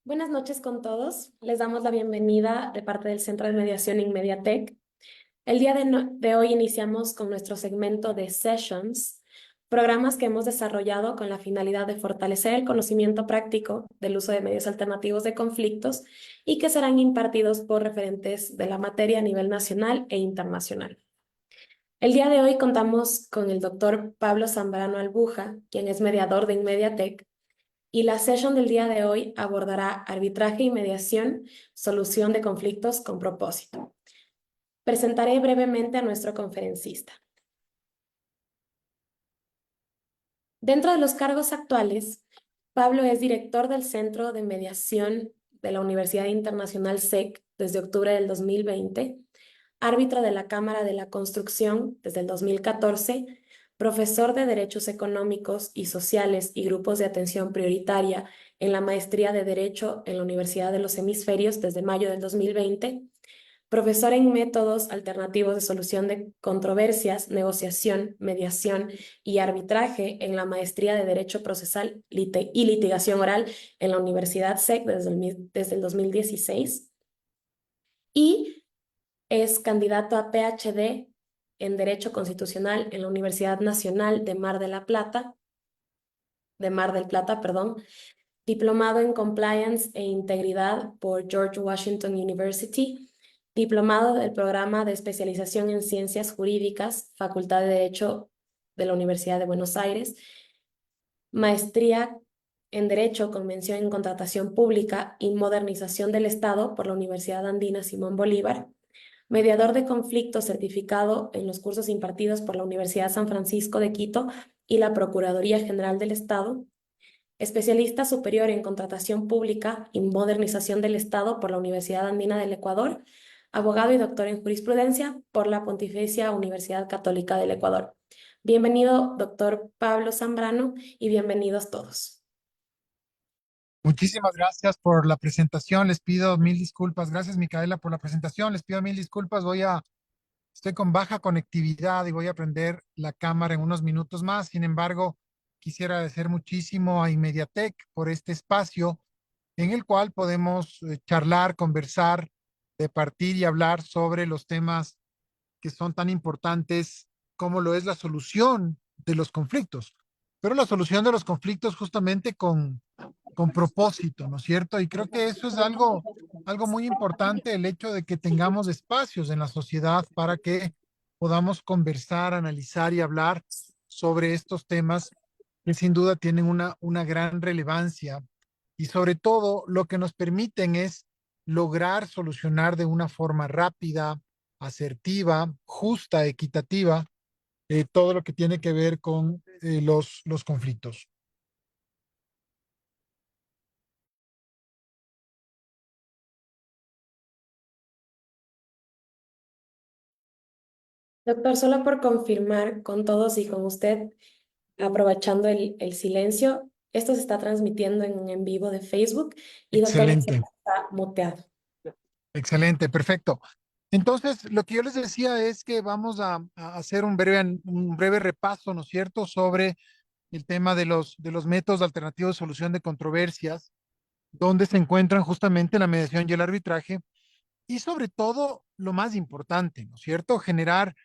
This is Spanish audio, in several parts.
Buenas noches con todos. Les damos la bienvenida de parte del Centro de Mediación Inmediatec. El día de hoy iniciamos con nuestro segmento de Sessions, programas que hemos desarrollado con la finalidad de fortalecer el conocimiento práctico del uso de medios alternativos de conflictos y que serán impartidos por referentes de la materia a nivel nacional e internacional. El día de hoy contamos con el doctor Pablo Zambrano Albuja, quien es mediador de Inmediatec, y la sesión del día de hoy abordará arbitraje y mediación, solución de conflictos con propósito. Presentaré brevemente a nuestro conferencista. Dentro de los cargos actuales, Pablo es director del Centro de Mediación de la Universidad Internacional SEC desde octubre del 2020, árbitro de la Cámara de la Construcción desde el 2014, profesor de Derechos Económicos y Sociales y Grupos de Atención Prioritaria en la Maestría de Derecho en la Universidad de los Hemisferios desde mayo del 2020, profesor en métodos alternativos de solución de controversias, negociación, mediación y arbitraje en la Maestría de Derecho Procesal y Litigación Oral en la Universidad SEC desde el 2016 y es candidato a PhD en Derecho Constitucional en la Universidad Nacional de Mar del Plata, perdón, diplomado en Compliance e Integridad por George Washington University, diplomado del programa de especialización en Ciencias Jurídicas, Facultad de Derecho de la Universidad de Buenos Aires, maestría en Derecho, Convención en Contratación Pública y Modernización del Estado por la Universidad Andina Simón Bolívar, mediador de conflictos certificado en los cursos impartidos por la Universidad San Francisco de Quito y la Procuraduría General del Estado, especialista superior en contratación pública y modernización del Estado por la Universidad Andina del Ecuador, abogado y doctor en jurisprudencia por la Pontificia Universidad Católica del Ecuador. Bienvenido, doctor Pablo Zambrano, y bienvenidos todos. Muchísimas gracias por la presentación. Les pido mil disculpas. Gracias, Micaela, por la presentación. Les pido mil disculpas. Estoy con baja conectividad y voy a prender la cámara en unos minutos más. Sin embargo, quisiera agradecer muchísimo a Inmediatec por este espacio en el cual podemos charlar, conversar, departir y hablar sobre los temas que son tan importantes como lo es la solución de los conflictos. Pero la solución de los conflictos justamente con propósito, ¿no es cierto? Y creo que eso es algo muy importante, el hecho de que tengamos espacios en la sociedad para que podamos conversar, analizar y hablar sobre estos temas que sin duda tienen una gran relevancia y sobre todo lo que nos permiten es lograr solucionar de una forma rápida, asertiva, justa, equitativa, todo lo que tiene que ver con los conflictos. Doctor, solo por confirmar con todos y con usted, aprovechando el silencio, esto se está transmitiendo en vivo de Facebook y doctor Excelente. está muteado. Excelente, perfecto. Entonces, lo que yo les decía es que vamos a hacer un breve repaso, ¿no es cierto?, sobre el tema de los métodos alternativos de solución de controversias, donde se encuentran justamente la mediación y el arbitraje, y sobre todo, lo más importante, ¿no es cierto?, generar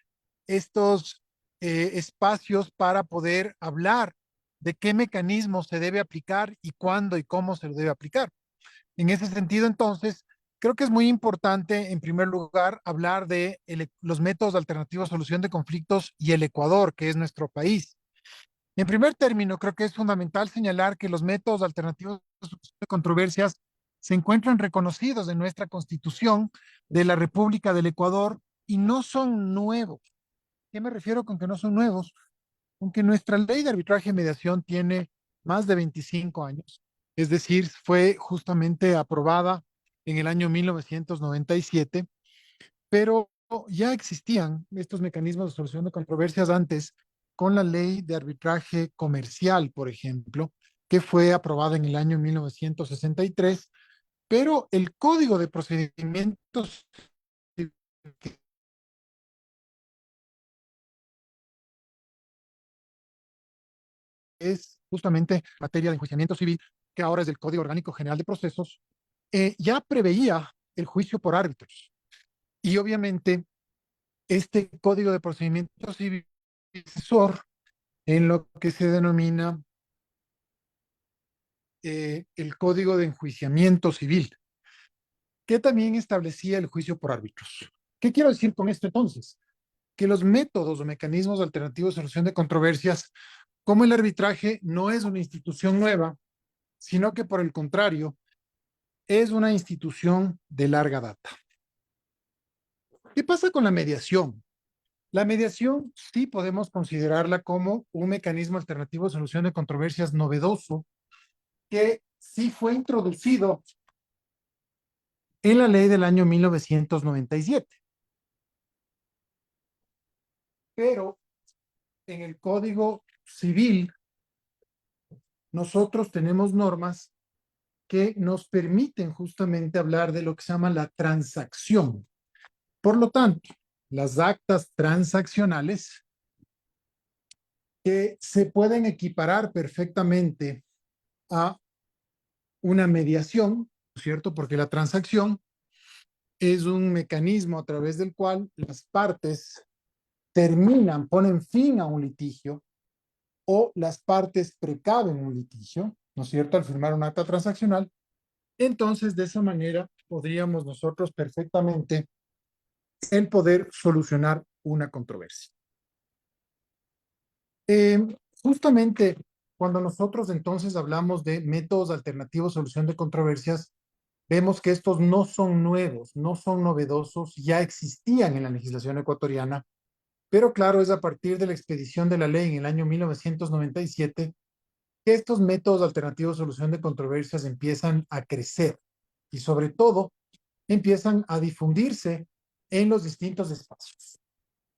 estos espacios para poder hablar de qué mecanismo se debe aplicar y cuándo y cómo se lo debe aplicar. En ese sentido, entonces, creo que es muy importante, en primer lugar, hablar de los métodos alternativos de solución de conflictos y el Ecuador, que es nuestro país. En primer término, creo que es fundamental señalar que los métodos alternativos de solución de controversias se encuentran reconocidos en nuestra Constitución de la República del Ecuador y no son nuevos. ¿Qué me refiero con que no son nuevos? Aunque nuestra ley de arbitraje y mediación tiene más de 25 años, es decir, fue justamente aprobada en el año 1997, pero ya existían estos mecanismos de solución de controversias antes con la ley de arbitraje comercial, por ejemplo, que fue aprobada en el año 1963, pero el Código de Procedimientos es justamente materia de enjuiciamiento civil, que ahora es el Código Orgánico General de Procesos, ya preveía el juicio por árbitros. Y obviamente este Código de Procedimiento Civil es sucesor en lo que se denomina el Código de Enjuiciamiento Civil, que también establecía el juicio por árbitros. ¿Qué quiero decir con esto entonces? Que los métodos o mecanismos alternativos de solución de controversias, como el arbitraje, no es una institución nueva, sino que por el contrario, es una institución de larga data. ¿Qué pasa con la mediación? La mediación sí podemos considerarla como un mecanismo alternativo de solución de controversias novedoso que sí fue introducido en la ley del año 1997. Pero en el Código Civil nosotros tenemos normas que nos permiten justamente hablar de lo que se llama la transacción. Por lo tanto, las actas transaccionales que se pueden equiparar perfectamente a una mediación, ¿no es cierto? Porque la transacción es un mecanismo a través del cual las partes terminan, ponen fin a un litigio o las partes precaven un litigio, ¿no es cierto? Al firmar un acta transaccional. Entonces, de esa manera podríamos nosotros perfectamente el poder solucionar una controversia. Justamente cuando nosotros entonces hablamos de métodos alternativos de solución de controversias, vemos que estos no son nuevos, no son novedosos, ya existían en la legislación ecuatoriana, pero claro, es a partir de la expedición de la ley en el año 1997 que estos métodos alternativos de solución de controversias empiezan a crecer y sobre todo empiezan a difundirse en los distintos espacios.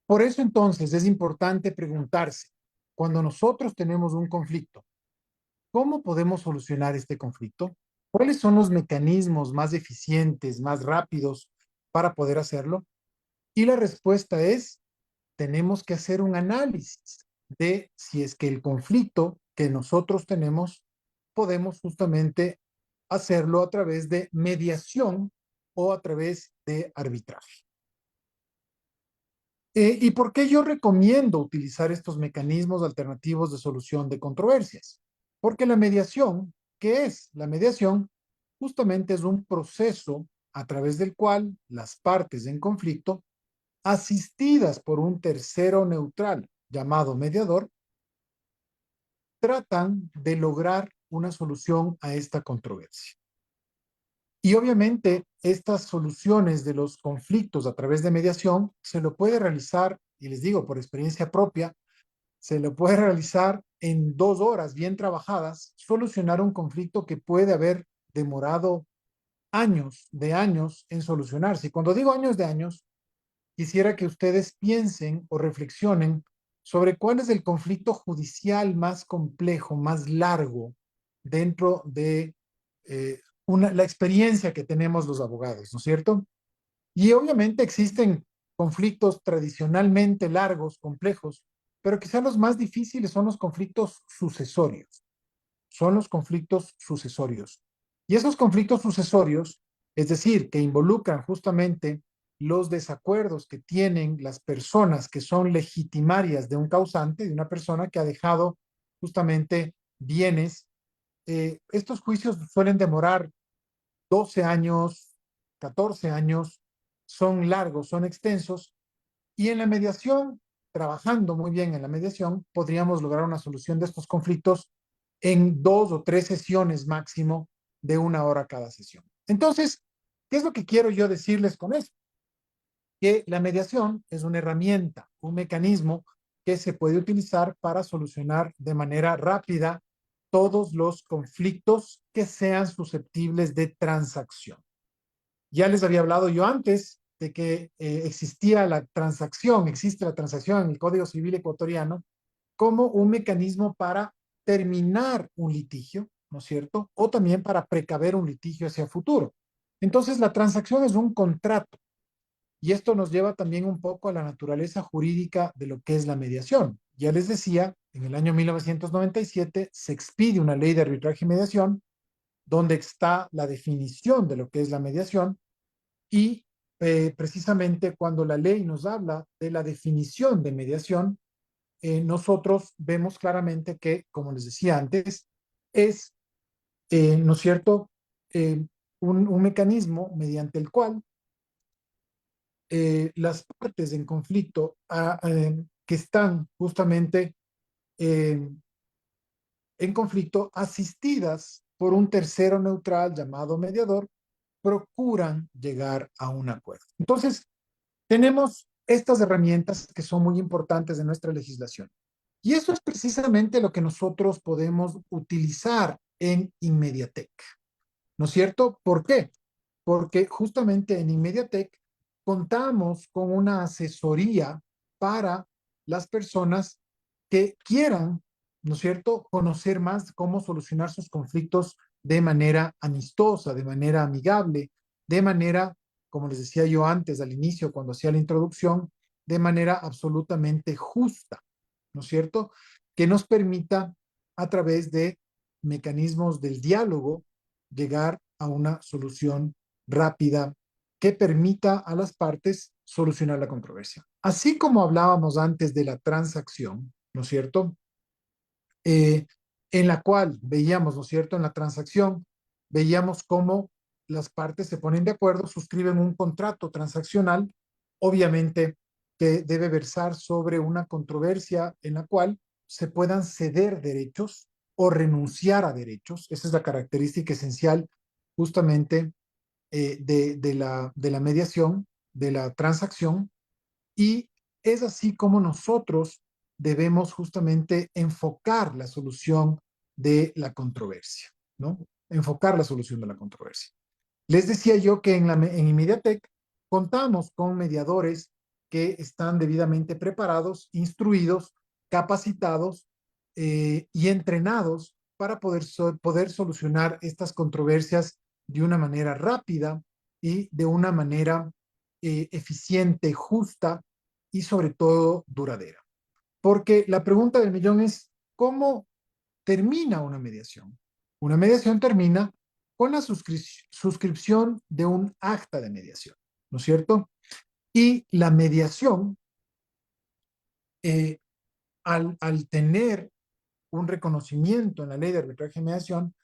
Por eso entonces es importante preguntarse, cuando nosotros tenemos un conflicto, ¿cómo podemos solucionar este conflicto? ¿Cuáles son los mecanismos más eficientes, más rápidos para poder hacerlo? Y la respuesta es, tenemos que hacer un análisis de si es que el conflicto que nosotros tenemos, podemos justamente hacerlo a través de mediación o a través de arbitraje. ¿Y por qué yo recomiendo utilizar estos mecanismos alternativos de solución de controversias? Porque la mediación, ¿qué es? La mediación justamente es un proceso a través del cual las partes en conflicto, asistidas por un tercero neutral llamado mediador, tratan de lograr una solución a esta controversia. Y obviamente estas soluciones de los conflictos a través de mediación se lo puede realizar, y les digo por experiencia propia, se lo puede realizar en 2 horas bien trabajadas, solucionar un conflicto que puede haber demorado años de años en solucionarse. Y cuando digo años de años, quisiera que ustedes piensen o reflexionen sobre cuál es el conflicto judicial más complejo, más largo dentro de la experiencia que tenemos los abogados, ¿no es cierto? Y obviamente existen conflictos tradicionalmente largos, complejos, pero quizás los más difíciles son los conflictos sucesorios. Son los conflictos sucesorios. Y esos conflictos sucesorios, es decir, que involucran justamente los desacuerdos que tienen las personas que son legitimarias de un causante, de una persona que ha dejado justamente bienes. Estos juicios suelen demorar 12 años, 14 años, son largos, son extensos, y en la mediación, trabajando muy bien en la mediación, podríamos lograr una solución de estos conflictos en 2 o 3 sesiones máximo de 1 hora cada sesión. Entonces, ¿qué es lo que quiero yo decirles con esto? Que la mediación es una herramienta, un mecanismo que se puede utilizar para solucionar de manera rápida todos los conflictos que sean susceptibles de transacción. Ya les había hablado yo antes de que existía la transacción, existe la transacción en el Código Civil ecuatoriano como un mecanismo para terminar un litigio, ¿no es cierto? O también para precaver un litigio hacia el futuro. Entonces, la transacción es un contrato y esto nos lleva también un poco a la naturaleza jurídica de lo que es la mediación. Ya les decía, en el año 1997 se expide una ley de arbitraje y mediación donde está la definición de lo que es la mediación y precisamente cuando la ley nos habla de la definición de mediación, nosotros vemos claramente que, como les decía antes, es, ¿no es cierto?, eh, un mecanismo mediante el cual las partes en conflicto que están justamente eh, en conflicto, asistidas por un tercero neutral llamado mediador, procuran llegar a un acuerdo. Entonces, tenemos estas herramientas que son muy importantes en nuestra legislación. Y eso es precisamente lo que nosotros podemos utilizar en Inmediatec, ¿no es cierto? ¿Por qué? Porque justamente en Inmediatec contamos con una asesoría para las personas que quieran, ¿no es cierto?, conocer más cómo solucionar sus conflictos de manera amistosa, de manera amigable, de manera, como les decía yo antes al inicio, cuando hacía la introducción, de manera absolutamente justa, ¿no es cierto?, que nos permita a través de mecanismos del diálogo llegar a una solución rápida que permita a las partes solucionar la controversia. Así como hablábamos antes de la transacción, ¿no es cierto? Eh, en la cual veíamos, ¿no es cierto? En la transacción veíamos cómo las partes se ponen de acuerdo, suscriben un contrato transaccional, obviamente que debe versar sobre una controversia en la cual se puedan ceder derechos o renunciar a derechos. Esa es la característica esencial justamente de la mediación, de la transacción, y es así como nosotros debemos justamente enfocar la solución de la controversia, ¿no? Enfocar la solución de la controversia. Les decía yo que en Inmediatec contamos con mediadores que están debidamente preparados, instruidos, capacitados y entrenados para poder solucionar estas controversias de una manera rápida y de una manera eficiente, justa y sobre todo duradera. Porque la pregunta del millón es, ¿cómo termina una mediación? Una mediación termina con la suscripción de un acta de mediación, ¿no es cierto? Y la mediación, eh, al tener un reconocimiento en la ley de arbitraje y mediación,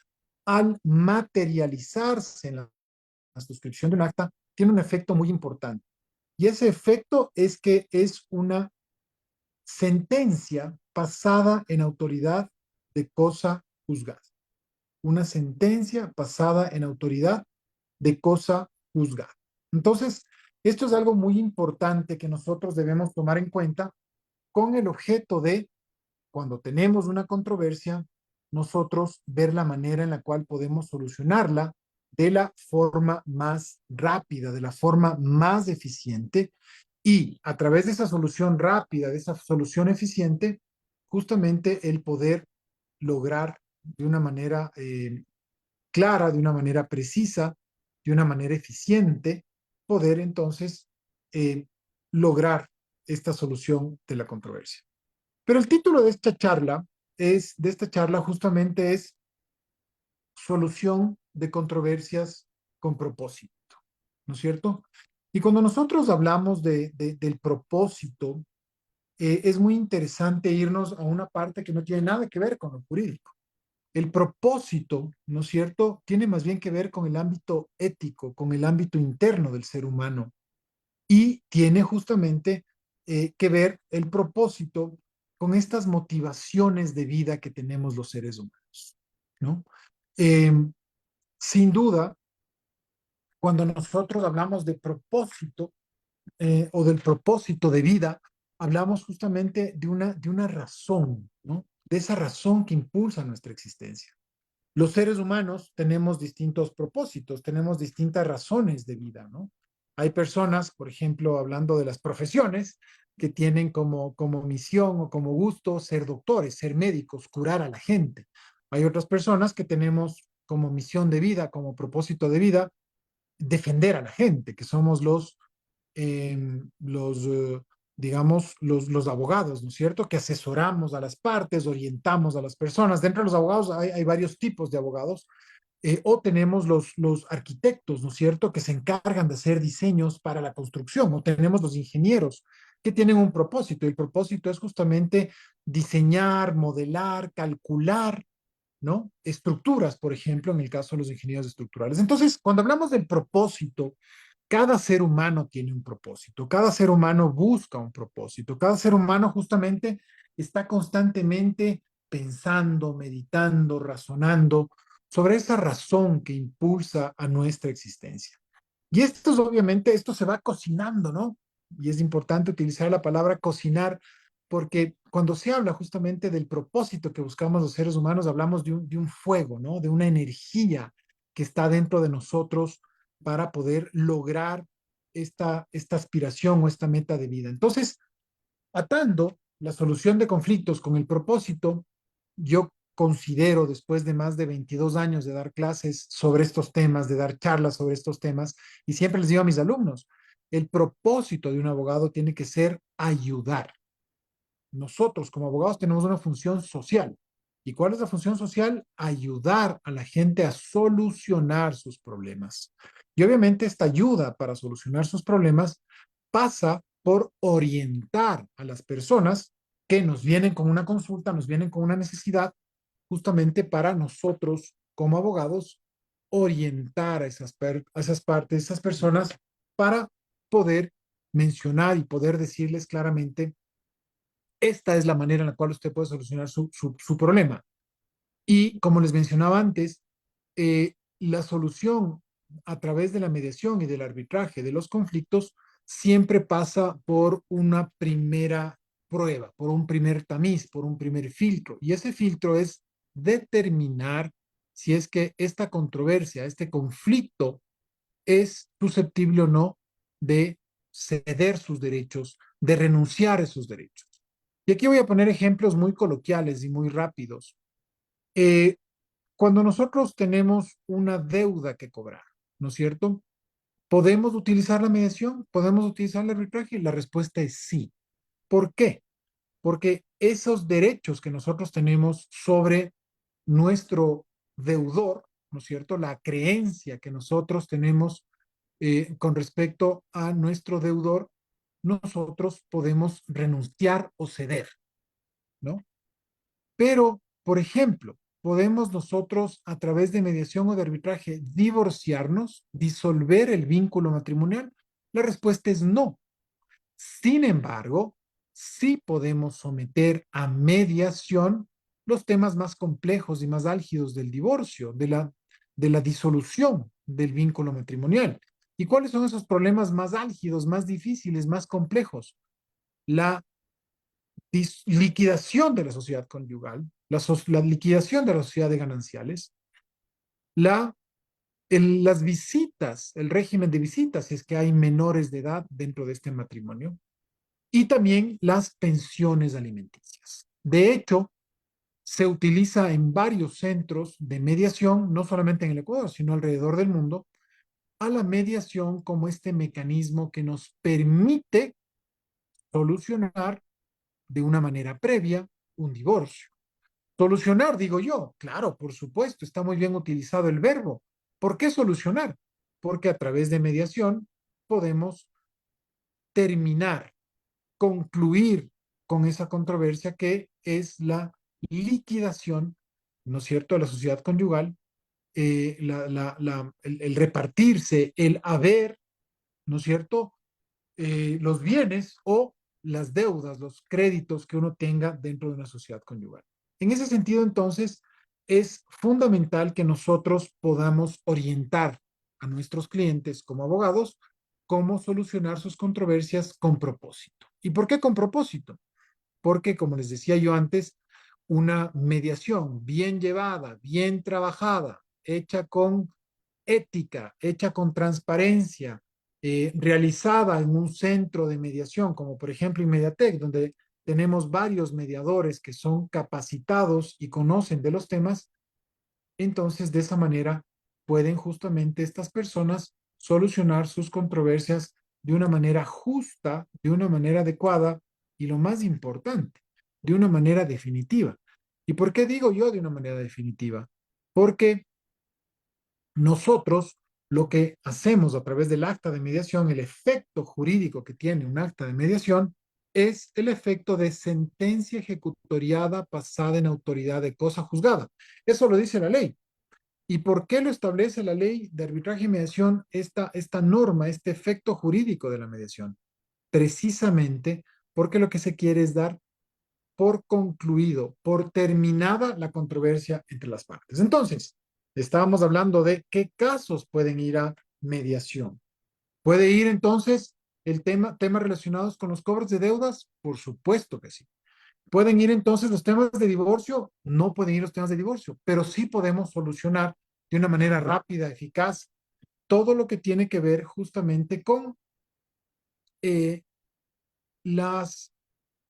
al materializarse en la suscripción de un acta, tiene un efecto muy importante. Y ese efecto es que es una sentencia pasada en autoridad de cosa juzgada. Una sentencia pasada en autoridad de cosa juzgada. Entonces, esto es algo muy importante que nosotros debemos tomar en cuenta con el objeto de, cuando tenemos una controversia, nosotros ver la manera en la cual podemos solucionarla de la forma más rápida, de la forma más eficiente y a través de esa solución rápida, de esa solución eficiente, justamente el poder lograr de una manera clara, de una manera precisa, de una manera eficiente, poder entonces eh, lograr esta solución de la controversia. Pero el título de esta charla justamente es Solución de controversias con propósito, ¿no es cierto? Y cuando nosotros hablamos del propósito, es muy interesante irnos a una parte que no tiene nada que ver con lo jurídico. El propósito, ¿no es cierto?, tiene más bien que ver con el ámbito ético, con el ámbito interno del ser humano y tiene justamente que ver el propósito con estas motivaciones de vida que tenemos los seres humanos, ¿no? Eh, Sin duda, cuando nosotros hablamos de propósito o del propósito de vida, hablamos justamente de una razón, ¿no? De esa razón que impulsa nuestra existencia. Los seres humanos tenemos distintos propósitos, tenemos distintas razones de vida, ¿no? Hay personas, por ejemplo, hablando de las profesiones, que tienen como misión o como gusto ser doctores, ser médicos, curar a la gente. Hay otras personas que tenemos como misión de vida, como propósito de vida, defender a la gente, que somos los digamos, los abogados, ¿no es cierto? Que asesoramos a las partes, orientamos a las personas. Dentro de los abogados hay varios tipos de abogados. O tenemos los arquitectos, ¿no es cierto?, que se encargan de hacer diseños para la construcción, o tenemos los ingenieros que tienen un propósito, y el propósito es justamente diseñar, modelar, calcular, ¿no? Estructuras, por ejemplo, en el caso de los ingenieros estructurales. Entonces, cuando hablamos del propósito, cada ser humano tiene un propósito, cada ser humano busca un propósito, cada ser humano justamente está constantemente pensando, meditando, razonando sobre esa razón que impulsa a nuestra existencia. Y esto es, obviamente, esto se va cocinando, ¿no? Y es importante utilizar la palabra cocinar porque cuando se habla justamente del propósito que buscamos los seres humanos, hablamos de un fuego, ¿no? De una energía que está dentro de nosotros para poder lograr esta aspiración o esta meta de vida. Entonces, atando la solución de conflictos con el propósito, yo considero, después de más de 22 años de dar clases sobre estos temas, de dar charlas sobre estos temas, y siempre les digo a mis alumnos, el propósito de un abogado tiene que ser ayudar. Nosotros como abogados tenemos una función social. ¿Y cuál es la función social? Ayudar a la gente a solucionar sus problemas. Y obviamente esta ayuda para solucionar sus problemas pasa por orientar a las personas que nos vienen con una consulta, nos vienen con una necesidad, justamente para nosotros como abogados orientar a esas partes, a esas personas, para poder mencionar y poder decirles claramente esta es la manera en la cual usted puede solucionar su problema. Y como les mencionaba antes, la solución a través de la mediación y del arbitraje de los conflictos siempre pasa por una primera prueba, por un primer tamiz, por un primer filtro. Y ese filtro es determinar si es que esta controversia, este conflicto, es susceptible o no de ceder sus derechos, de renunciar a esos derechos. Y aquí voy a poner ejemplos muy coloquiales y muy rápidos. Eh, Cuando nosotros tenemos una deuda que cobrar, ¿no es cierto? ¿Podemos utilizar la mediación? ¿Podemos utilizar el arbitraje? La respuesta es sí. ¿Por qué? Porque esos derechos que nosotros tenemos sobre nuestro deudor, ¿no es cierto? La creencia que nosotros tenemos con respecto a nuestro deudor, nosotros podemos renunciar o ceder, ¿no? Pero, por ejemplo, ¿podemos nosotros a través de mediación o de arbitraje divorciarnos, disolver el vínculo matrimonial? La respuesta es no. Sin embargo, sí podemos someter a mediación los temas más complejos y más álgidos del divorcio, de la disolución del vínculo matrimonial. ¿Y cuáles son esos problemas más álgidos, más difíciles, más complejos? La liquidación de la sociedad conyugal, la liquidación de la sociedad de gananciales, las visitas, el régimen de visitas, si es que hay menores de edad dentro de este matrimonio, y también las pensiones alimenticias. De hecho, se utiliza en varios centros de mediación, no solamente en el Ecuador, sino alrededor del mundo, a la mediación como este mecanismo que nos permite solucionar de una manera previa un divorcio. Solucionar, digo yo, claro, por supuesto, está muy bien utilizado el verbo. ¿Por qué solucionar? Porque a través de mediación podemos terminar, concluir con esa controversia que es la liquidación, ¿no es cierto?, de la sociedad conyugal, el repartirse, el haber, ¿no es cierto?, los bienes o las deudas, los créditos que uno tenga dentro de una sociedad conyugal. En ese sentido, entonces, es fundamental que nosotros podamos orientar a nuestros clientes como abogados cómo solucionar sus controversias con propósito. ¿Y por qué con propósito? Porque, como les decía yo antes, una mediación bien llevada, bien trabajada, hecha con ética, hecha con transparencia, realizada en un centro de mediación, como por ejemplo Inmediatec, donde tenemos varios mediadores que son capacitados y conocen de los temas, entonces de esa manera pueden justamente estas personas solucionar sus controversias de una manera justa, de una manera adecuada y lo más importante, de una manera definitiva. ¿Y por qué digo yo de una manera definitiva? Porque nosotros lo que hacemos a través del acta de mediación, el efecto jurídico que tiene un acta de mediación, es el efecto de sentencia ejecutoriada pasada en autoridad de cosa juzgada. Eso lo dice la ley. ¿Y por qué lo establece la ley de arbitraje y mediación, esta norma, este efecto jurídico de la mediación? Precisamente porque lo que se quiere es dar por concluido, por terminada la controversia entre las partes. Entonces, estábamos hablando de qué casos pueden ir a mediación. ¿Puede ir entonces el temas relacionados con los cobros de deudas? Por supuesto que sí. ¿Pueden ir entonces los temas de divorcio? No pueden ir los temas de divorcio, pero sí podemos solucionar de una manera rápida, eficaz, todo lo que tiene que ver justamente con eh, las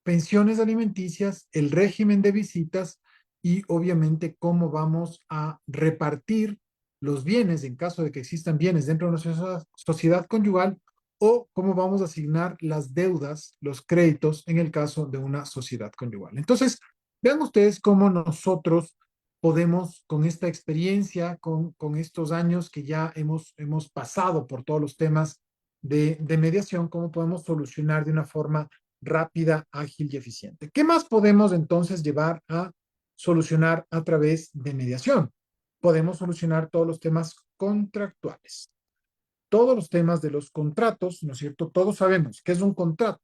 pensiones alimenticias, el régimen de visitas y obviamente cómo vamos a repartir los bienes en caso de que existan bienes dentro de nuestra sociedad conyugal o cómo vamos a asignar las deudas, los créditos en el caso de una sociedad conyugal. Entonces, vean ustedes cómo nosotros podemos, con esta experiencia, con estos años que ya hemos pasado por todos los temas de mediación, cómo podemos solucionar de una forma rápida, ágil y eficiente. ¿Qué más podemos entonces llevar a solucionar a través de mediación? Podemos solucionar todos los temas contractuales, todos los temas de los contratos, ¿no es cierto? Todos sabemos qué es un contrato.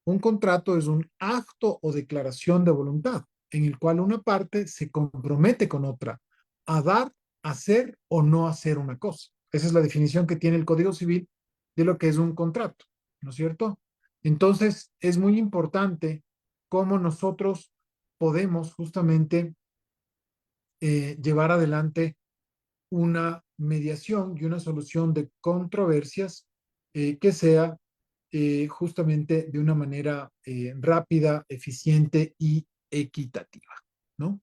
Un contrato es un acto o declaración de voluntad en el cual una parte se compromete con otra a dar, hacer o no hacer una cosa. Esa es la definición que tiene el Código Civil de lo que es un contrato, ¿no es cierto? Entonces, es muy importante cómo nosotros podemos justamente llevar adelante una mediación y una solución de controversias que sea justamente de una manera rápida, eficiente y equitativa, ¿no?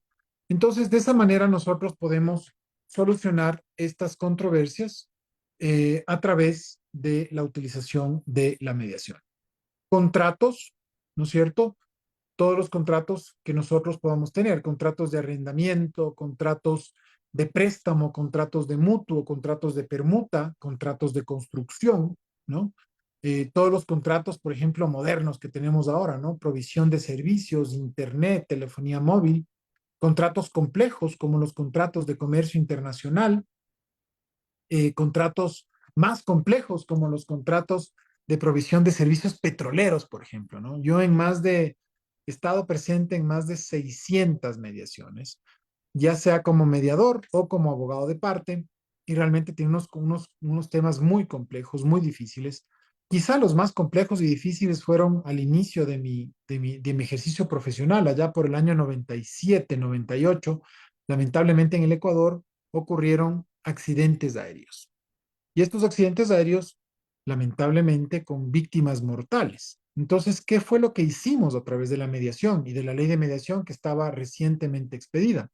Entonces, de esa manera nosotros podemos solucionar estas controversias a través de la utilización de la mediación. Contratos, ¿no es cierto? Todos los contratos que nosotros podamos tener, contratos de arrendamiento, contratos de préstamo, contratos de mutuo, contratos de permuta, contratos de construcción, ¿no? Todos los contratos, por ejemplo, modernos que tenemos ahora, ¿no? Provisión de servicios, internet, telefonía móvil, contratos complejos como los contratos de comercio internacional, contratos más complejos como los contratos de provisión de servicios petroleros, por ejemplo, ¿no? Yo he estado presente en más de 600 mediaciones, ya sea como mediador o como abogado de parte, y realmente tiene unos temas muy complejos, muy difíciles. Quizá los más complejos y difíciles fueron al inicio de mi ejercicio profesional, allá por el año 97, 98. Lamentablemente en el Ecuador ocurrieron accidentes aéreos. Y estos accidentes aéreos, lamentablemente, con víctimas mortales. Entonces, ¿qué fue lo que hicimos a través de la mediación y de la ley de mediación que estaba recientemente expedida?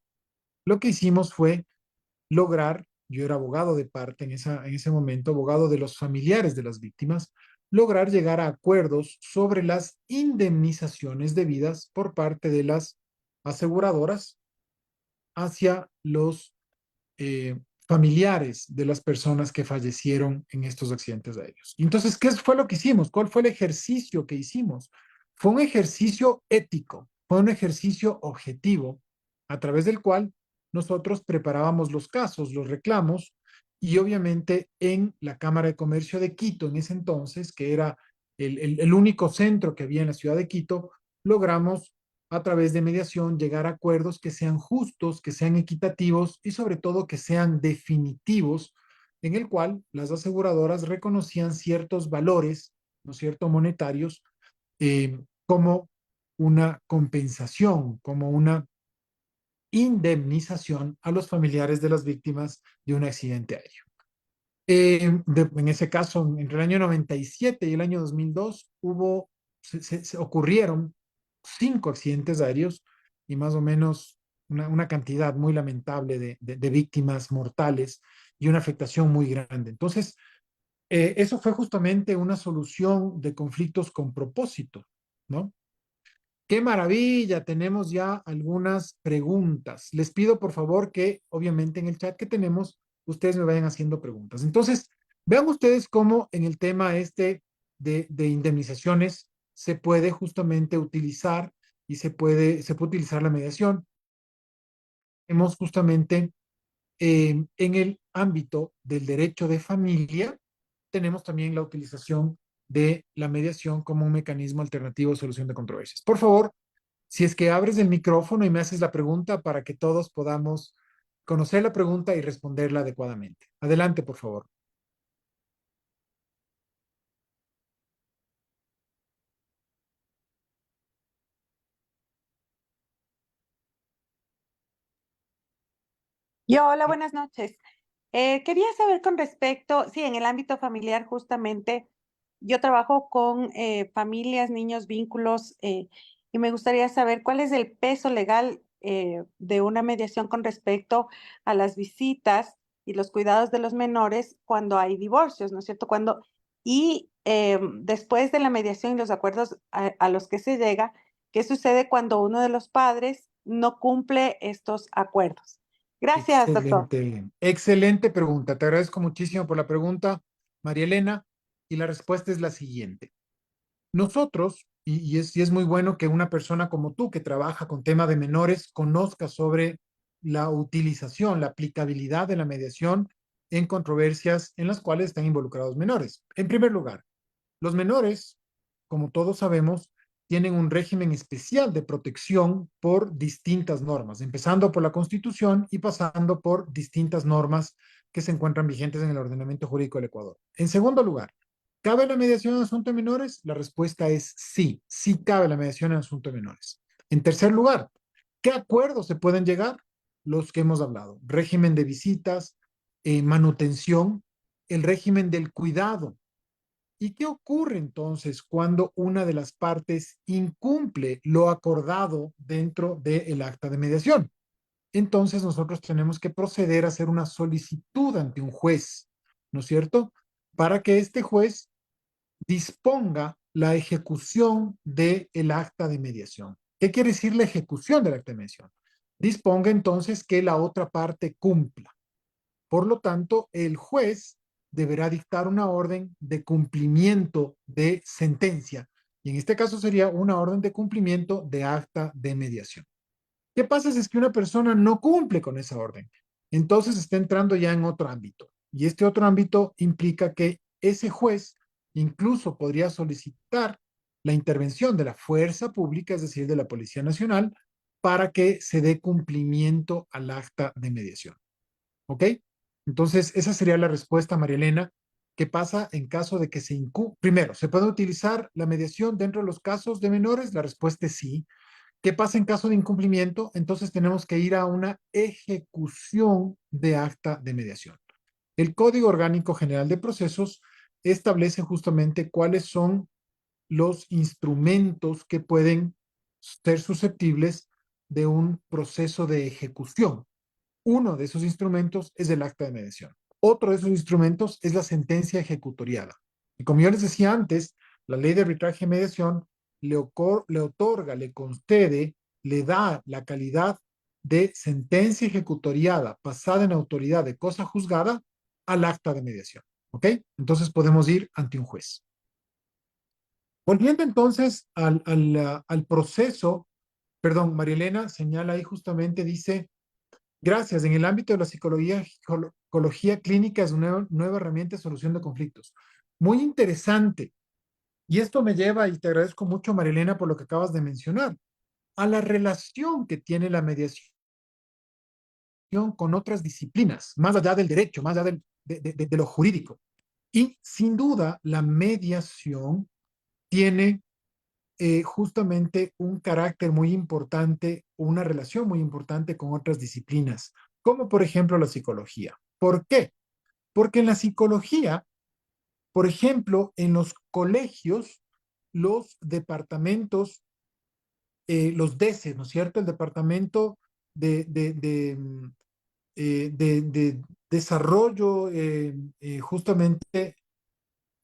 Lo que hicimos fue lograr, yo era abogado de parte en ese momento, abogado de los familiares de las víctimas, lograr llegar a acuerdos sobre las indemnizaciones debidas por parte de las aseguradoras hacia los familiares de las personas que fallecieron en estos accidentes aéreos. Entonces, ¿qué fue lo que hicimos? ¿Cuál fue el ejercicio que hicimos? Fue un ejercicio ético, fue un ejercicio objetivo, a través del cual nosotros preparábamos los casos, los reclamos, y obviamente en la Cámara de Comercio de Quito, en ese entonces, que era el único centro que había en la ciudad de Quito, logramos a través de mediación llegar a acuerdos que sean justos, que sean equitativos y sobre todo que sean definitivos, en el cual las aseguradoras reconocían ciertos valores, ¿no es cierto?, monetarios, como una compensación, como una indemnización a los familiares de las víctimas de un accidente aéreo. En ese caso, entre el año 97 y el año 2002, se ocurrieron 5 accidentes aéreos y más o menos una cantidad muy lamentable de víctimas mortales y una afectación muy grande. Entonces, eso fue justamente una solución de conflictos con propósito, ¿no? ¡Qué maravilla! Tenemos ya algunas preguntas. Les pido por favor que, obviamente, en el chat que tenemos, ustedes me vayan haciendo preguntas. Entonces, vean ustedes cómo en el tema este de indemnizaciones se puede justamente utilizar y se puede utilizar la mediación. Hemos justamente en el ámbito del derecho de familia, tenemos también la utilización de la mediación como un mecanismo alternativo de solución de controversias. Por favor, si es que abres el micrófono y me haces la pregunta para que todos podamos conocer la pregunta y responderla adecuadamente. Adelante, por favor. Hola, buenas noches. Quería saber con respecto, sí, en el ámbito familiar justamente, yo trabajo con familias, niños, vínculos, y me gustaría saber cuál es el peso legal de una mediación con respecto a las visitas y los cuidados de los menores cuando hay divorcios, ¿no es cierto? Y después de la mediación y los acuerdos a los que se llega, ¿qué sucede cuando uno de los padres no cumple estos acuerdos? Gracias, doctor. Excelente, excelente pregunta. Te agradezco muchísimo por la pregunta, María Elena, y la respuesta es la siguiente. Nosotros, y es muy bueno que una persona como tú que trabaja con tema de menores conozca sobre la utilización, la aplicabilidad de la mediación en controversias en las cuales están involucrados menores. En primer lugar, los menores, como todos sabemos, tienen un régimen especial de protección por distintas normas, empezando por la Constitución y pasando por distintas normas que se encuentran vigentes en el ordenamiento jurídico del Ecuador. En segundo lugar, ¿cabe la mediación en asuntos menores? La respuesta es sí, sí cabe la mediación en asuntos menores. En tercer lugar, ¿qué acuerdos se pueden llegar? Los que hemos hablado, régimen de visitas, manutención, el régimen del cuidado. ¿Y qué ocurre entonces cuando una de las partes incumple lo acordado dentro del acta de mediación? Entonces nosotros tenemos que proceder a hacer una solicitud ante un juez, ¿no es cierto? Para que este juez disponga la ejecución del acta de mediación. ¿Qué quiere decir la ejecución del acta de mediación? Disponga entonces que la otra parte cumpla. Por lo tanto, el juez deberá dictar una orden de cumplimiento de sentencia. Y en este caso sería una orden de cumplimiento de acta de mediación. ¿Qué pasa si es que una persona no cumple con esa orden? Entonces está entrando ya en otro ámbito. Y este otro ámbito implica que ese juez incluso podría solicitar la intervención de la fuerza pública, es decir, de la Policía Nacional, para que se dé cumplimiento al acta de mediación. ¿Ok? Entonces, esa sería la respuesta, María Elena. ¿Qué pasa en caso de que se incumple? Primero, ¿se puede utilizar la mediación dentro de los casos de menores? La respuesta es sí. ¿Qué pasa en caso de incumplimiento? Entonces tenemos que ir a una ejecución de acta de mediación. El Código Orgánico General de Procesos establece justamente cuáles son los instrumentos que pueden ser susceptibles de un proceso de ejecución. Uno de esos instrumentos es el acta de mediación. Otro de esos instrumentos es la sentencia ejecutoriada. Y como yo les decía antes, la ley de arbitraje y mediación le otorga, le concede, le da la calidad de sentencia ejecutoriada pasada en autoridad de cosa juzgada al acta de mediación. ¿Ok? Entonces podemos ir ante un juez. Volviendo entonces al proceso, perdón, María Elena señala ahí justamente, dice, gracias. En el ámbito de la psicología clínica es una nueva herramienta de solución de conflictos. Muy interesante. Y esto me lleva, y te agradezco mucho, Marilena, por lo que acabas de mencionar, a la relación que tiene la mediación con otras disciplinas, más allá del derecho, más allá de lo jurídico. Y sin duda, la mediación tiene justamente un carácter muy importante, una relación muy importante con otras disciplinas, como por ejemplo la psicología. ¿Por qué? Porque en la psicología, por ejemplo, en los colegios, los departamentos, los DECE, ¿no es cierto? El Departamento de Desarrollo, justamente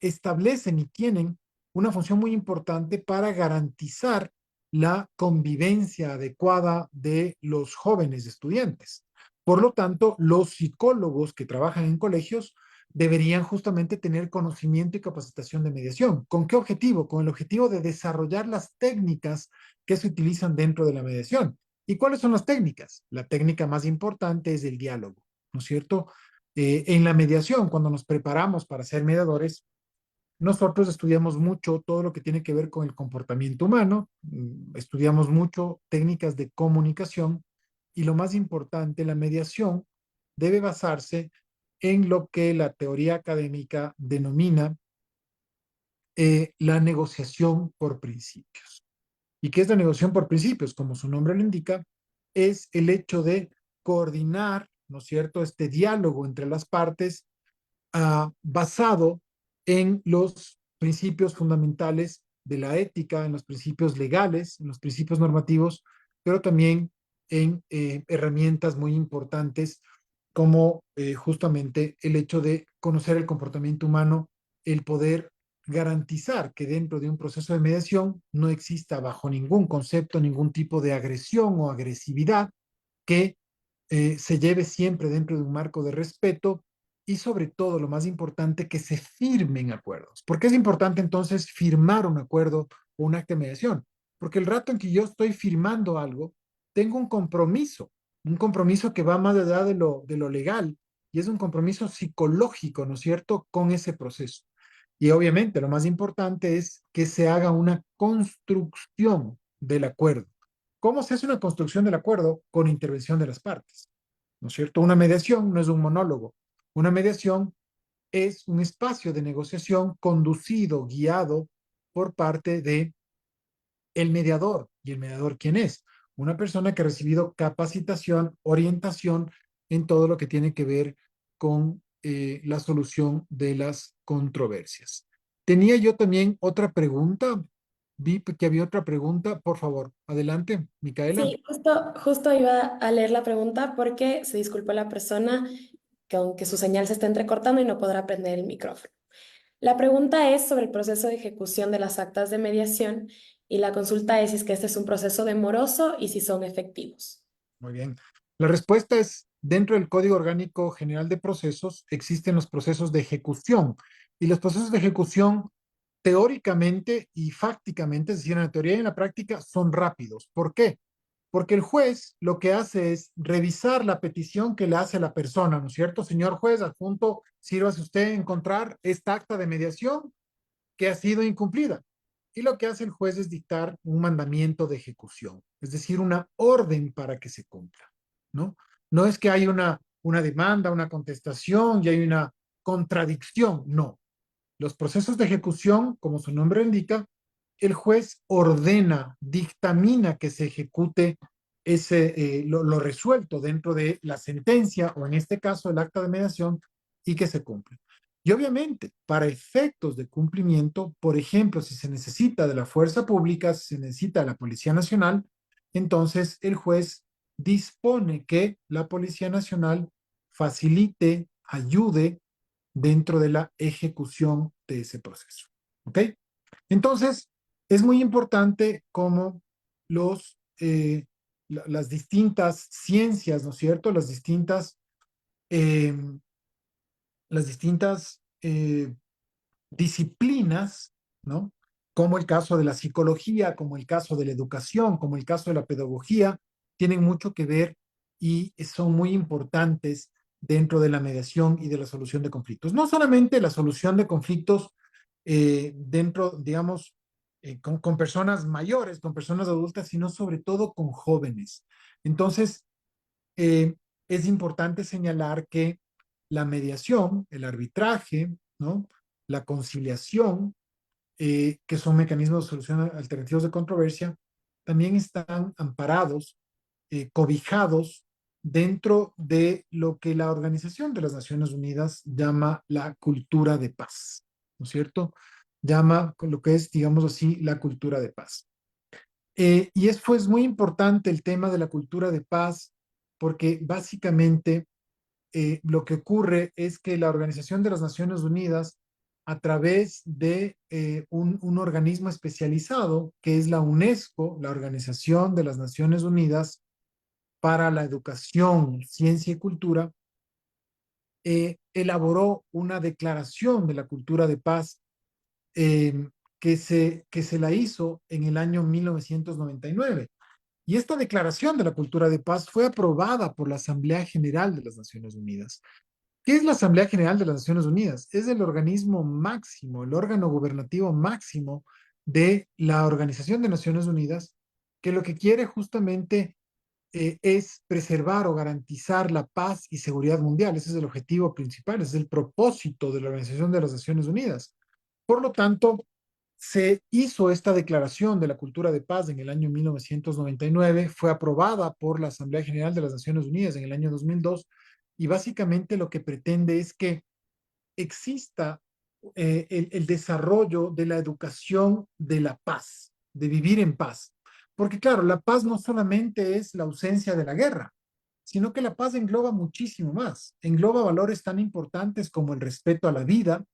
establecen y tienen una función muy importante para garantizar la convivencia adecuada de los jóvenes estudiantes. Por lo tanto, los psicólogos que trabajan en colegios deberían justamente tener conocimiento y capacitación de mediación. ¿Con qué objetivo? Con el objetivo de desarrollar las técnicas que se utilizan dentro de la mediación. ¿Y cuáles son las técnicas? La técnica más importante es el diálogo, ¿no es cierto? En la mediación, cuando nos preparamos para ser mediadores, nosotros estudiamos mucho todo lo que tiene que ver con el comportamiento humano, estudiamos mucho técnicas de comunicación y lo más importante, la mediación debe basarse en lo que la teoría académica denomina la negociación por principios. ¿Y qué es la negociación por principios? Como su nombre lo indica, es el hecho de coordinar, ¿no es cierto?, este diálogo entre las partes basado en los principios fundamentales de la ética, en los principios legales, en los principios normativos, pero también en herramientas muy importantes como justamente el hecho de conocer el comportamiento humano, el poder garantizar que dentro de un proceso de mediación no exista bajo ningún concepto ningún tipo de agresión o agresividad, que se lleve siempre dentro de un marco de respeto y sobre todo, lo más importante, que se firmen acuerdos. ¿Por qué es importante entonces firmar un acuerdo o un acta de mediación? Porque el rato en que yo estoy firmando algo, tengo un compromiso que va más allá de lo legal y es un compromiso psicológico, ¿no es cierto?, con ese proceso. Y obviamente lo más importante es que se haga una construcción del acuerdo. ¿Cómo se hace una construcción del acuerdo? Con intervención de las partes, ¿no es cierto? Una mediación no es un monólogo. Una mediación es un espacio de negociación conducido, guiado por parte de el mediador. ¿Y el mediador quién es? Una persona que ha recibido capacitación, orientación en todo lo que tiene que ver con la solución de las controversias. Tenía yo también otra pregunta. Vi que había otra pregunta. Por favor, adelante, Micaela. Sí, justo iba a leer la pregunta porque se disculpó la persona que aunque su señal se está entrecortando y no podrá prender el micrófono. La pregunta es sobre el proceso de ejecución de las actas de mediación y la consulta es si es que este es un proceso demoroso y si son efectivos. Muy bien. La respuesta es, dentro del Código Orgánico General de Procesos existen los procesos de ejecución y los procesos de ejecución teóricamente y fácticamente, es decir, en la teoría y en la práctica, son rápidos. ¿Por qué? Porque el juez lo que hace es revisar la petición que le hace la persona, ¿no es cierto? Señor juez, adjunto, sírvase usted encontrar esta acta de mediación que ha sido incumplida. Y lo que hace el juez es dictar un mandamiento de ejecución, es decir, una orden para que se cumpla, ¿no? No es que hay una demanda, una contestación y hay una contradicción, no. Los procesos de ejecución, como su nombre indica, el juez ordena, dictamina que se ejecute lo resuelto dentro de la sentencia o en este caso el acta de mediación y que se cumpla. Y obviamente, para efectos de cumplimiento, por ejemplo, si se necesita de la fuerza pública, si se necesita de la Policía Nacional, entonces el juez dispone que la Policía Nacional facilite, ayude dentro de la ejecución de ese proceso. ¿Ok? Entonces, es muy importante cómo las distintas ciencias, ¿no es cierto? Eh, las distintas disciplinas, ¿no? Como el caso de la psicología, como el caso de la educación, como el caso de la pedagogía, tienen mucho que ver y son muy importantes dentro de la mediación y de la solución de conflictos. No solamente la solución de conflictos dentro, digamos, con personas mayores, con personas adultas, sino sobre todo con jóvenes. Entonces, es importante señalar que la mediación, el arbitraje, ¿no? La conciliación, que son mecanismos de solución alternativos de controversia, también están amparados, cobijados dentro de lo que la Organización de las Naciones Unidas llama la cultura de paz, ¿no es cierto? Llama lo que es, digamos así, la cultura de paz. Y es pues muy importante el tema de la cultura de paz porque básicamente lo que ocurre es que la Organización de las Naciones Unidas, a través de un organismo especializado, que es la UNESCO, la Organización de las Naciones Unidas, para la Educación, Ciencia y Cultura, elaboró una declaración de la cultura de paz que se la hizo en el año 1999. Y esta declaración de la cultura de paz fue aprobada por la Asamblea General de las Naciones Unidas. ¿Qué es la Asamblea General de las Naciones Unidas? Es el organismo máximo, el órgano gubernativo máximo de la Organización de Naciones Unidas, que lo que quiere justamente es preservar o garantizar la paz y seguridad mundial. Ese es el objetivo principal, ese es el propósito de la Organización de las Naciones Unidas. Por lo tanto, se hizo esta declaración de la cultura de paz en el año 1999, fue aprobada por la Asamblea General de las Naciones Unidas en el año 2002 y básicamente lo que pretende es que exista el desarrollo de la educación de la paz, de vivir en paz. Porque claro, la paz no solamente es la ausencia de la guerra, sino que la paz engloba muchísimo más. Engloba valores tan importantes como el respeto a la vida,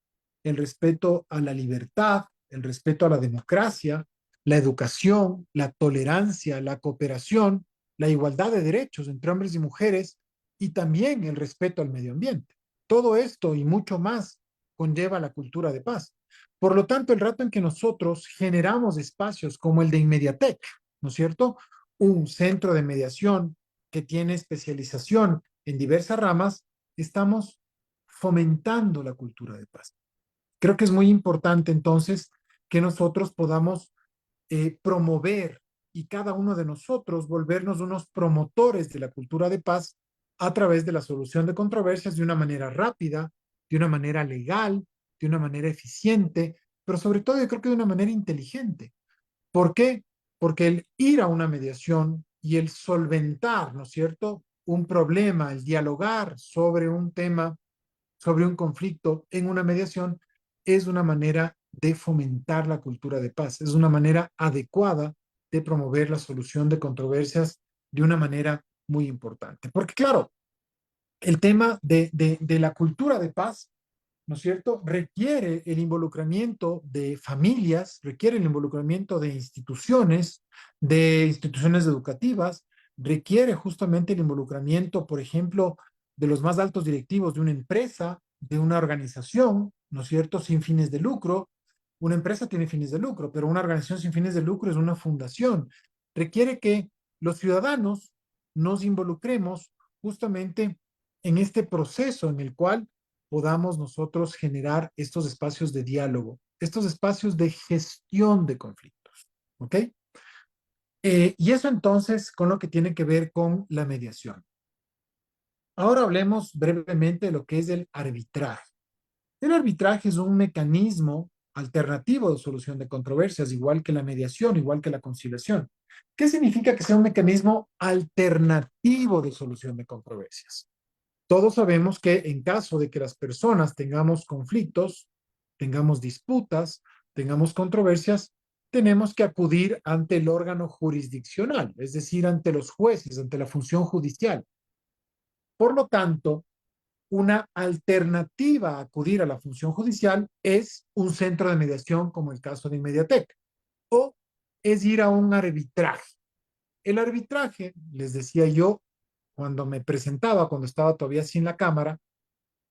el respeto a la libertad, el respeto a la democracia, la educación, la tolerancia, la cooperación, la igualdad de derechos entre hombres y mujeres y también el respeto al medio ambiente. Todo esto y mucho más conlleva la cultura de paz. Por lo tanto, el rato en que nosotros generamos espacios como el de Inmediatec, ¿no es cierto? Un centro de mediación que tiene especialización en diversas ramas, estamos fomentando la cultura de paz. Creo que es muy importante entonces que nosotros podamos promover y cada uno de nosotros volvernos unos promotores de la cultura de paz a través de la solución de controversias de una manera rápida, de una manera legal, de una manera eficiente, pero sobre todo yo creo que de una manera inteligente. ¿Por qué? Porque el ir a una mediación y el solventar, ¿no es cierto?, un problema, el dialogar sobre un tema, sobre un conflicto en una mediación, es una manera de fomentar la cultura de paz, es una manera adecuada de promover la solución de controversias de una manera muy importante. Porque claro, el tema de la cultura de paz, ¿no es cierto?, requiere el involucramiento de familias, requiere el involucramiento de instituciones educativas, requiere justamente el involucramiento, por ejemplo, de los más altos directivos de una empresa, de una organización, ¿no es cierto?, sin fines de lucro. Una empresa tiene fines de lucro, pero una organización sin fines de lucro es una fundación. Requiere que los ciudadanos nos involucremos justamente en este proceso en el cual podamos nosotros generar estos espacios de diálogo, estos espacios de gestión de conflictos. ¿Ok? Y eso entonces con lo que tiene que ver con la mediación. Ahora hablemos brevemente de lo que es el arbitraje. El arbitraje es un mecanismo alternativo de solución de controversias, igual que la mediación, igual que la conciliación. ¿Qué significa que sea un mecanismo alternativo de solución de controversias? Todos sabemos que en caso de que las personas tengamos conflictos, tengamos disputas, tengamos controversias, tenemos que acudir ante el órgano jurisdiccional, es decir, ante los jueces, ante la función judicial. Por lo tanto, una alternativa a acudir a la función judicial es un centro de mediación como el caso de Inmediatec, o es ir a un arbitraje. El arbitraje, les decía yo, cuando me presentaba, cuando estaba todavía sin la cámara,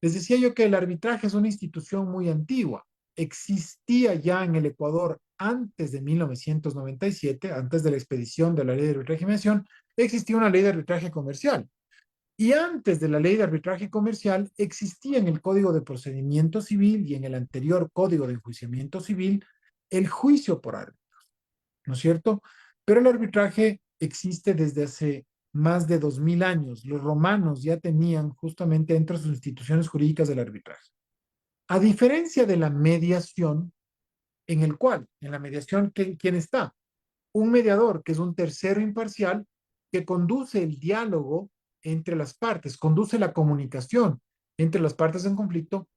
les decía yo que el arbitraje es una institución muy antigua. Existía ya en el Ecuador antes de 1997, antes de la expedición de la ley de arbitraje y mediación, existía una ley de arbitraje comercial. Y antes de la ley de arbitraje comercial existía en el Código de Procedimiento Civil y en el anterior Código de Enjuiciamiento Civil el juicio por árbitros, ¿no es cierto? Pero el arbitraje existe desde hace más de 2000 años. Los romanos ya tenían justamente entre sus instituciones jurídicas el arbitraje. A diferencia de la mediación, en la mediación, ¿quién está? Un mediador, que es un tercero imparcial, que conduce el diálogo entre las partes, conduce la comunicación entre las partes en conflicto.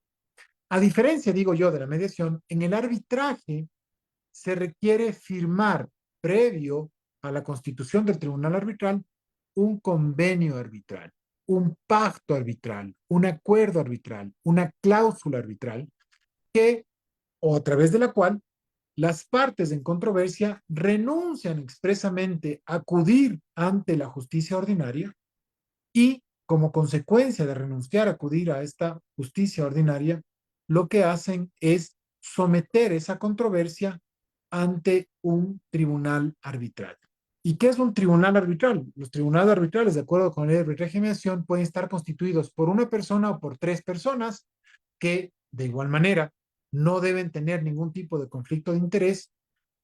A diferencia, digo yo, de la mediación, en el arbitraje se requiere firmar previo a la constitución del tribunal arbitral un convenio arbitral, un pacto arbitral, un acuerdo arbitral, una cláusula arbitral que, o a través de la cual las partes en controversia renuncian expresamente a acudir ante la justicia ordinaria y, como consecuencia de renunciar a acudir a esta justicia ordinaria, lo que hacen es someter esa controversia ante un tribunal arbitral. ¿Y qué es un tribunal arbitral? Los tribunales arbitrales, de acuerdo con la ley de arbitraje y mediación, pueden estar constituidos por una persona o por tres personas que, de igual manera, no deben tener ningún tipo de conflicto de interés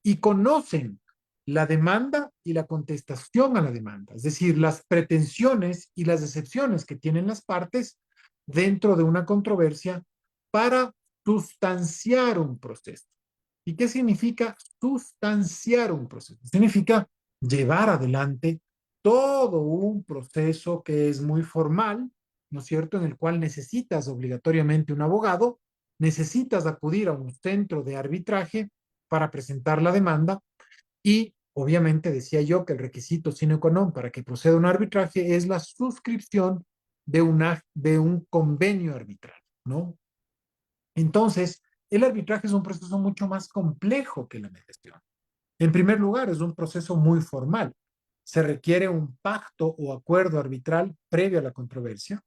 y conocen la demanda y la contestación a la demanda, es decir, las pretensiones y las excepciones que tienen las partes dentro de una controversia para sustanciar un proceso. ¿Y qué significa sustanciar un proceso? Significa llevar adelante todo un proceso que es muy formal, ¿no es cierto?, en el cual necesitas obligatoriamente un abogado, necesitas acudir a un centro de arbitraje para presentar la demanda y obviamente decía yo que el requisito sine qua non para que proceda un arbitraje es la suscripción de un convenio arbitral, ¿no? Entonces, el arbitraje es un proceso mucho más complejo que la mediación. En primer lugar, es un proceso muy formal. Se requiere un pacto o acuerdo arbitral previo a la controversia.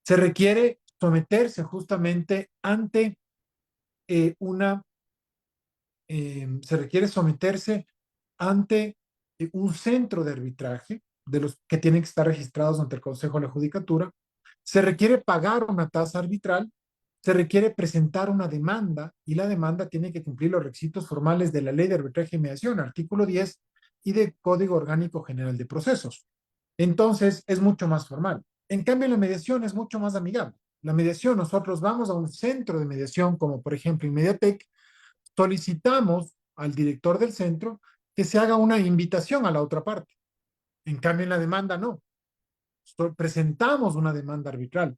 Se requiere someterse justamente ante una se requiere someterse ante un centro de arbitraje de los que tienen que estar registrados ante el Consejo de la Judicatura, se requiere pagar una tasa arbitral, se requiere presentar una demanda y la demanda tiene que cumplir los requisitos formales de la Ley de Arbitraje y Mediación, artículo 10, y del Código Orgánico General de Procesos. Entonces, es mucho más formal. En cambio, la mediación es mucho más amigable. La mediación, nosotros vamos a un centro de mediación, como por ejemplo en Mediatek, solicitamos al director del centro que se haga una invitación a la otra parte. En cambio, en la demanda no. Presentamos una demanda arbitral.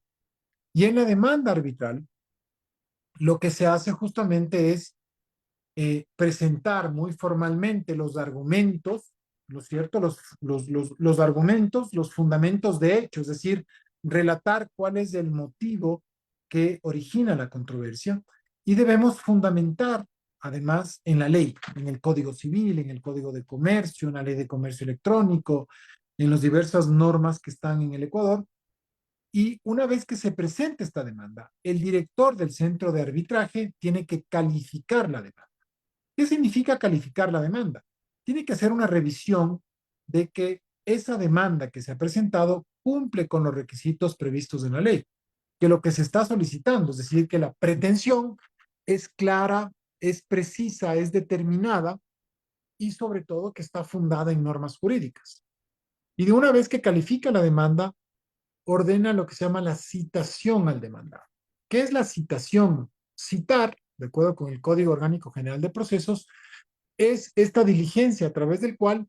Y en la demanda arbitral, lo que se hace justamente es presentar muy formalmente los argumentos, ¿no es cierto? Los argumentos, los fundamentos de hecho, es decir, relatar cuál es el motivo que origina la controversia y debemos fundamentar además en la ley, en el Código Civil, en el Código de Comercio, en la Ley de Comercio Electrónico, en las diversas normas que están en el Ecuador. Y una vez que se presente esta demanda, el director del centro de arbitraje tiene que calificar la demanda. ¿Qué significa calificar la demanda? Tiene que hacer una revisión de que esa demanda que se ha presentado cumple con los requisitos previstos en la ley, que lo que se está solicitando, es decir, que la pretensión es clara, es precisa, es determinada y sobre todo que está fundada en normas jurídicas. Y de una vez que califica la demanda, ordena lo que se llama la citación al demandado. ¿Qué es la citación? Citar, de acuerdo con el Código Orgánico General de Procesos, es esta diligencia a través del cual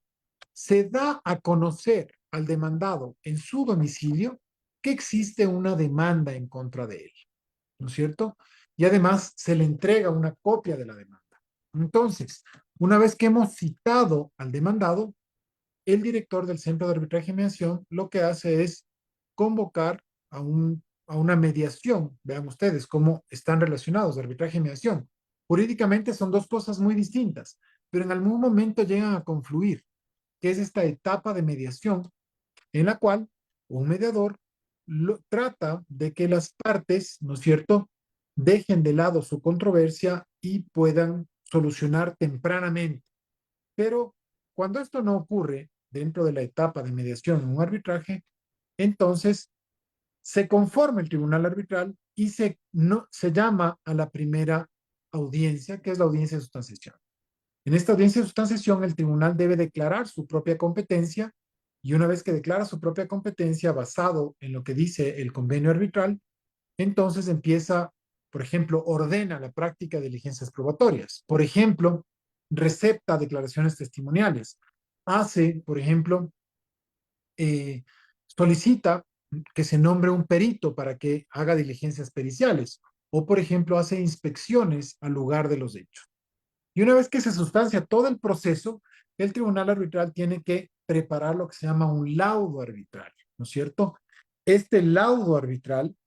se da a conocer al demandado en su domicilio que existe una demanda en contra de él, ¿no es cierto? Y además se le entrega una copia de la demanda. Entonces, una vez que hemos citado al demandado, el director del Centro de Arbitraje y Mediación lo que hace es convocar a una mediación. Vean ustedes cómo están relacionados arbitraje y mediación. Jurídicamente son dos cosas muy distintas, pero en algún momento llegan a confluir, que es esta etapa de mediación en la cual un mediador trata de que las partes, ¿no es cierto?, dejen de lado su controversia y puedan solucionar tempranamente. Pero cuando esto no ocurre dentro de la etapa de mediación en un arbitraje, entonces se conforma el tribunal arbitral y se llama a la primera audiencia, que es la audiencia de sustanciación. En esta audiencia de sustanciación, el tribunal debe declarar su propia competencia y una vez que declara su propia competencia basado en lo que dice el convenio arbitral, entonces empieza, por ejemplo, ordena la práctica de diligencias probatorias. Por ejemplo, recepta declaraciones testimoniales. Hace, por ejemplo, solicita que se nombre un perito para que haga diligencias periciales. O, por ejemplo, hace inspecciones al lugar de los hechos. Y una vez que se sustancia todo el proceso, el tribunal arbitral tiene que preparar lo que se llama un laudo arbitral, ¿no es cierto? Este laudo arbitral,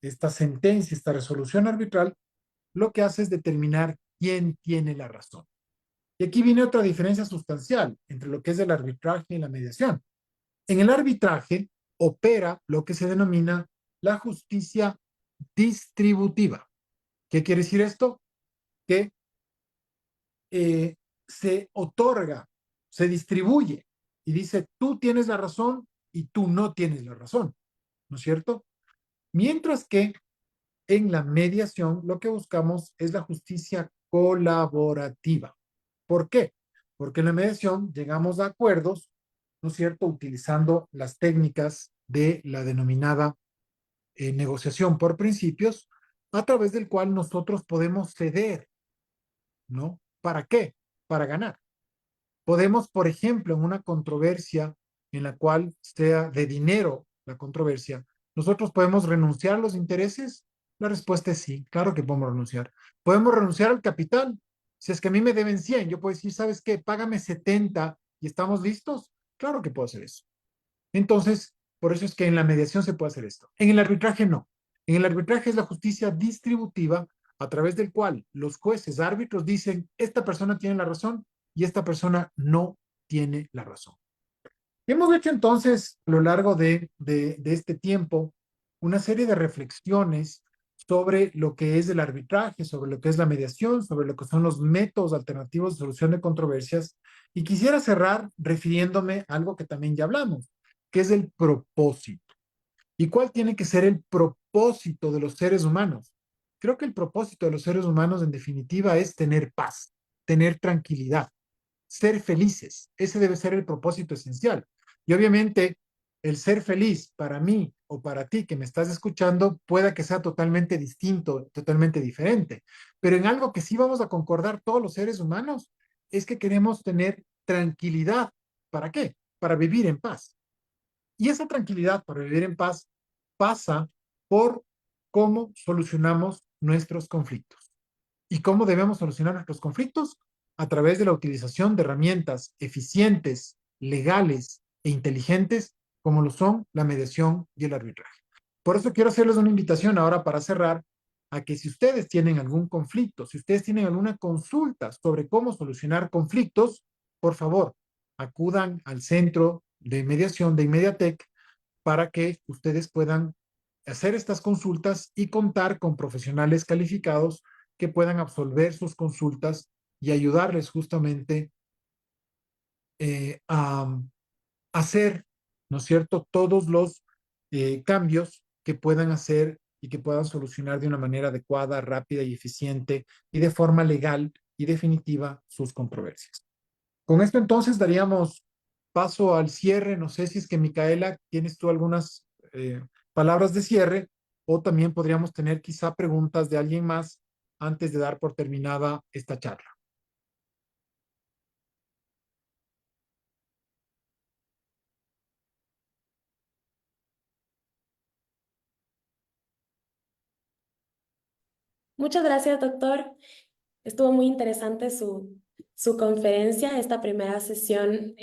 esta sentencia, esta resolución arbitral, lo que hace es determinar quién tiene la razón. Y aquí viene otra diferencia sustancial entre lo que es el arbitraje y la mediación. En el arbitraje opera lo que se denomina la justicia distributiva. ¿Qué quiere decir esto? Que se otorga, se distribuye y dice, tú tienes la razón y tú no tienes la razón, ¿no es cierto? Mientras que en la mediación lo que buscamos es la justicia colaborativa. ¿Por qué? Porque en la mediación llegamos a acuerdos, ¿no es cierto?, utilizando las técnicas de la denominada negociación por principios, a través del cual nosotros podemos ceder, ¿no? ¿Para qué? Para ganar. Podemos, por ejemplo, en una controversia en la cual sea de dinero la controversia, ¿nosotros podemos renunciar a los intereses? La respuesta es sí, claro que podemos renunciar. ¿Podemos renunciar al capital? Si es que a mí me deben 100, yo puedo decir, ¿sabes qué? Págame 70 y estamos listos. Claro que puedo hacer eso. Entonces, por eso es que en la mediación se puede hacer esto. En el arbitraje no. En el arbitraje es la justicia distributiva a través del cual los jueces, árbitros dicen, esta persona tiene la razón y esta persona no tiene la razón. Hemos hecho entonces a lo largo de este tiempo una serie de reflexiones sobre lo que es el arbitraje, sobre lo que es la mediación, sobre lo que son los métodos alternativos de solución de controversias. Y quisiera cerrar refiriéndome a algo que también ya hablamos, que es el propósito. ¿Y cuál tiene que ser el propósito de los seres humanos? Creo que el propósito de los seres humanos en definitiva es tener paz, tener tranquilidad, ser felices. Ese debe ser el propósito esencial. Y obviamente el ser feliz para mí o para ti que me estás escuchando pueda que sea totalmente distinto, totalmente diferente. Pero en algo que sí vamos a concordar todos los seres humanos es que queremos tener tranquilidad. ¿Para qué? Para vivir en paz. Y esa tranquilidad para vivir en paz pasa por cómo solucionamos nuestros conflictos. ¿Y cómo debemos solucionar nuestros conflictos? A través de la utilización de herramientas eficientes, legales e inteligentes, como lo son la mediación y el arbitraje. Por eso quiero hacerles una invitación ahora para cerrar a que si ustedes tienen algún conflicto, si ustedes tienen alguna consulta sobre cómo solucionar conflictos, por favor, acudan al centro de mediación de Inmediatec para que ustedes puedan hacer estas consultas y contar con profesionales calificados que puedan absolver sus consultas y ayudarles justamente a hacer, ¿no es cierto?, todos los cambios que puedan hacer y que puedan solucionar de una manera adecuada, rápida y eficiente y de forma legal y definitiva sus controversias. Con esto entonces daríamos paso al cierre. No sé si es que Micaela, tienes tú algunas palabras de cierre o también podríamos tener quizá preguntas de alguien más antes de dar por terminada esta charla. Muchas gracias, doctor. Estuvo muy interesante su conferencia. Esta primera sesión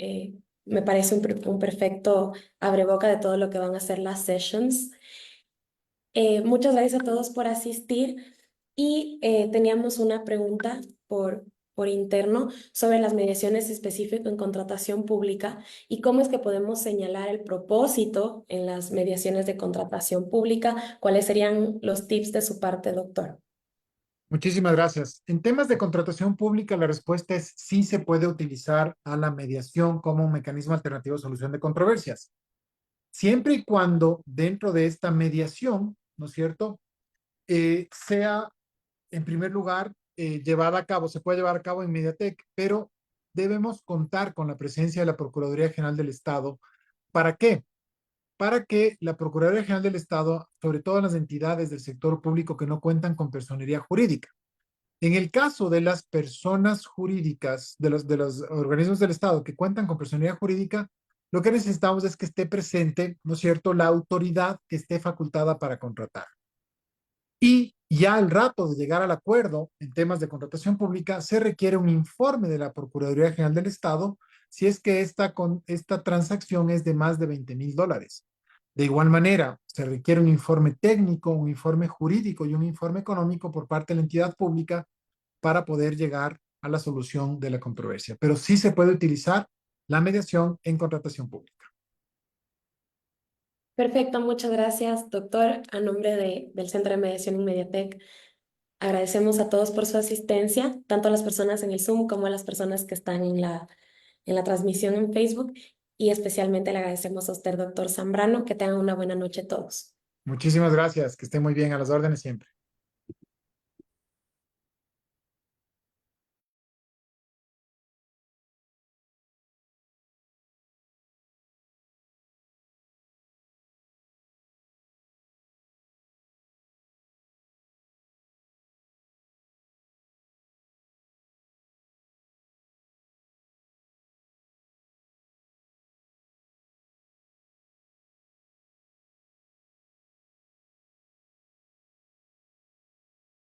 me parece un perfecto abreboca de todo lo que van a ser las sessions. Muchas gracias a todos por asistir y teníamos una pregunta por interno sobre las mediaciones específicas en contratación pública y cómo es que podemos señalar el propósito en las mediaciones de contratación pública. ¿Cuáles serían los tips de su parte, doctor? Muchísimas gracias. En temas de contratación pública, la respuesta es sí se puede utilizar a la mediación como un mecanismo alternativo de solución de controversias, siempre y cuando dentro de esta mediación, ¿no es cierto?, sea en primer lugar llevada a cabo, se puede llevar a cabo en Mediatek, pero debemos contar con la presencia de la Procuraduría General del Estado. ¿Para qué? Para que la Procuraduría General del Estado, sobre todo las entidades del sector público que no cuentan con personería jurídica, en el caso de las personas jurídicas, de los organismos del Estado que cuentan con personería jurídica, lo que necesitamos es que esté presente, ¿no es cierto?, la autoridad que esté facultada para contratar. Y ya al rato de llegar al acuerdo en temas de contratación pública, se requiere un informe de la Procuraduría General del Estado si es que esta transacción es de más de $20,000. De igual manera, se requiere un informe técnico, un informe jurídico y un informe económico por parte de la entidad pública para poder llegar a la solución de la controversia. Pero sí se puede utilizar la mediación en contratación pública. Perfecto, muchas gracias, doctor. A nombre del Centro de Mediación en Mediatek, agradecemos a todos por su asistencia, tanto a las personas en el Zoom como a las personas que están en la transmisión en Facebook, y especialmente le agradecemos a usted, doctor Zambrano. Que tengan una buena noche todos. Muchísimas gracias, que esté muy bien, a las órdenes siempre.